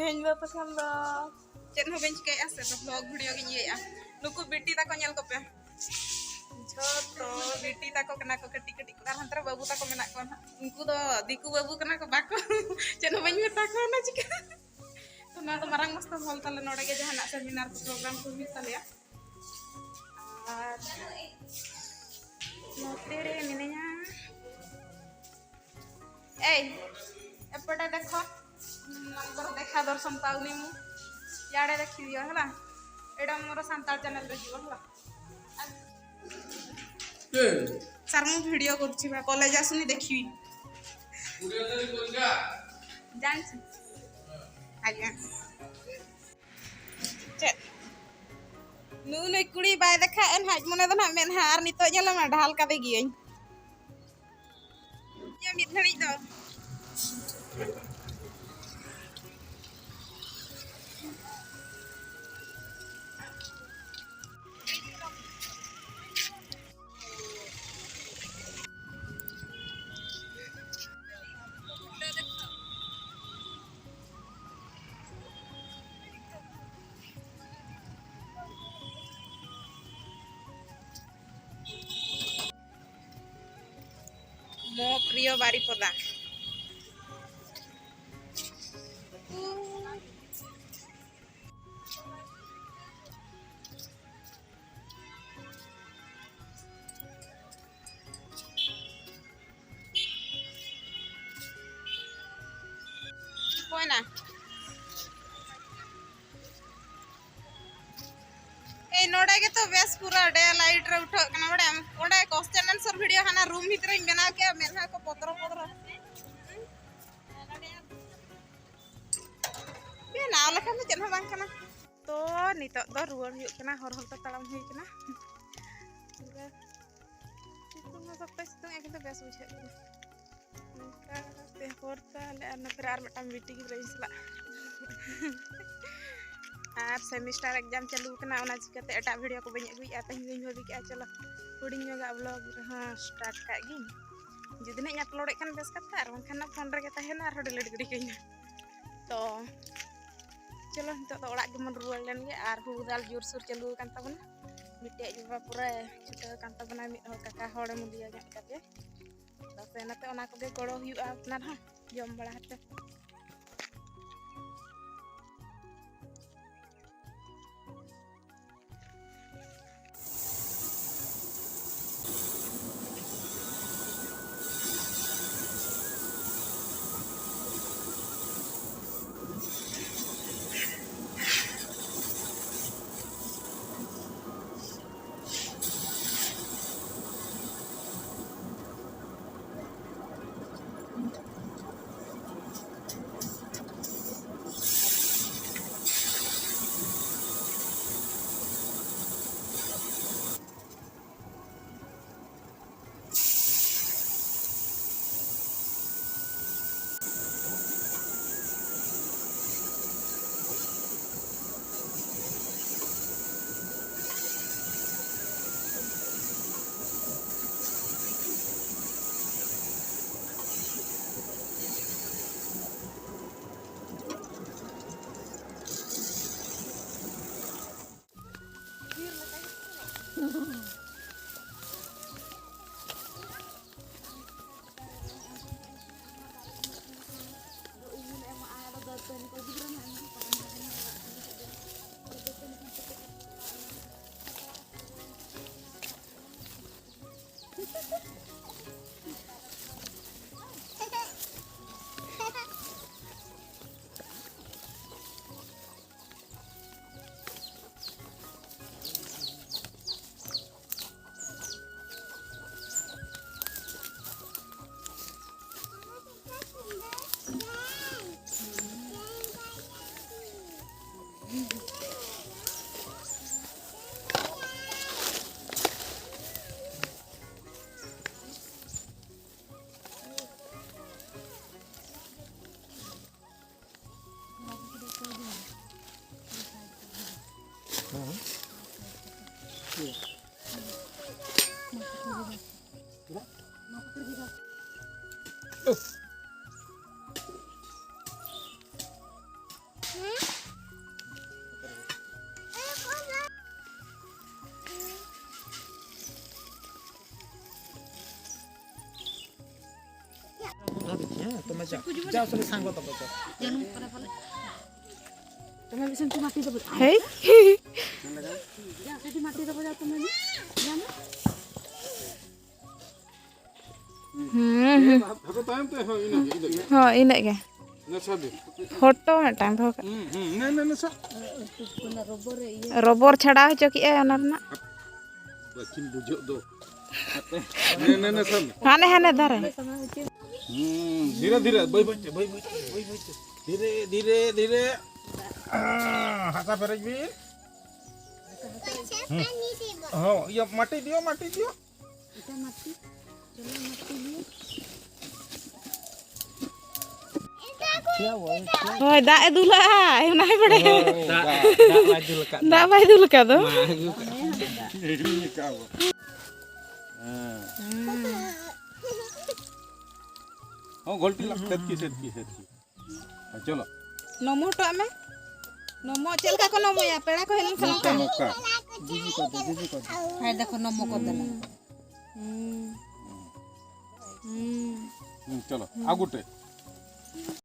तेहें दो तखन दो चेन हो बेंच के आसे तो ब्लॉग वीडियो गिन ये नुकु बेटी ताको नेल को पे झोतो बेटी ताको कना को कटी कटी को हंतर बाबू ताको मेना को उनको दो दिकु बाबू कना को बाको चेन हो बेंच मेता को ना चिका तो ना तो मारंग मस्त हॉल तले नोडे के जहां सेमिनार को प्रोग्राम को हुई तले नोते रे मिनेया ए एपटे देखो नंबर देखा दर्शन पाउनी मु याडे देखि दियो हला एडा मोर सांताल चैनल रे जीव हला सर मु वीडियो करछि बा कॉलेज आसुनी देखिबी वीडियो तरी कोनगा जान छी आज्ञा चे नु नै कुड़ी बाय देखा एन हाज मने दो ना मेन हार नितो जेला मा ढाल का दे गियई ये मित घड़ी दो मो प्रिय बारीपदा कोई ना ए नोडे के तो बेस पूरा डे लाइट रे उठो कना बडे ओडे क्वेश्चन आंसर वीडियो हाना रूम भीतर बना के मेना को पत्र पत्र बे ना लखा में चेन बांग कना तो नितो दो रुवर हुई कना हर हर तड़ाम हुई कना सितुंग सब पे सितुंग एक तो बेस बुझे का ते होरता ले अन फिर आर मटा मीटिंग रे इसला आर सेमेस्टर एग्जाम चालू कना ओना चिकाते एटा वीडियो को बኝ अगुई आ तहिं गई भाबी के चलो हुडिंग जोगा ब्लॉग हां स्टार्ट का गी जदी ने अपलोड ए खान बेस कथा आर वनखान फोन रे के ताहेना आर डिलीट गडी कइना तो चलो नितो तो ओड़ा गेमन रुवाल लेन गे आर हुदाल जोर सुर चालू कान ताबना मिटे जुबा पूरा छुटा कान ताबना मि हो काका होड़े मुलिया जा काते तो सेनाते ओना को गे गड़ो हुआ अपना हां जम बड़ा हते देखिए तुम जाओ सब सांग तो बचो तुम्हें भी सेंटी माटी दबो हे जा सेंटी माटी दबो जा तुम्हें भी जाना हको टाइम तो हो इने हां इने के न सब फोटो में टाइम भो न सब कुना रबर छड़ा हो चकी ए ओना रना बकिन बुझो दो न सब हाने हाने धरे धीरे धीरे बई धीरे धीरे धीरे हाथा फेरज भी हां ये माटी दियो इटा माटी चलो माटी दियो होय दा ए दुला ओना ही बड़े दा बाय दुल का दो हां गोल्टी लग सेट की चलो नमो तो में नमो चल का को नमो या पेड़ा को हेलन खन का दीदी को हाय देखो नमो कर देना चलो आगुटे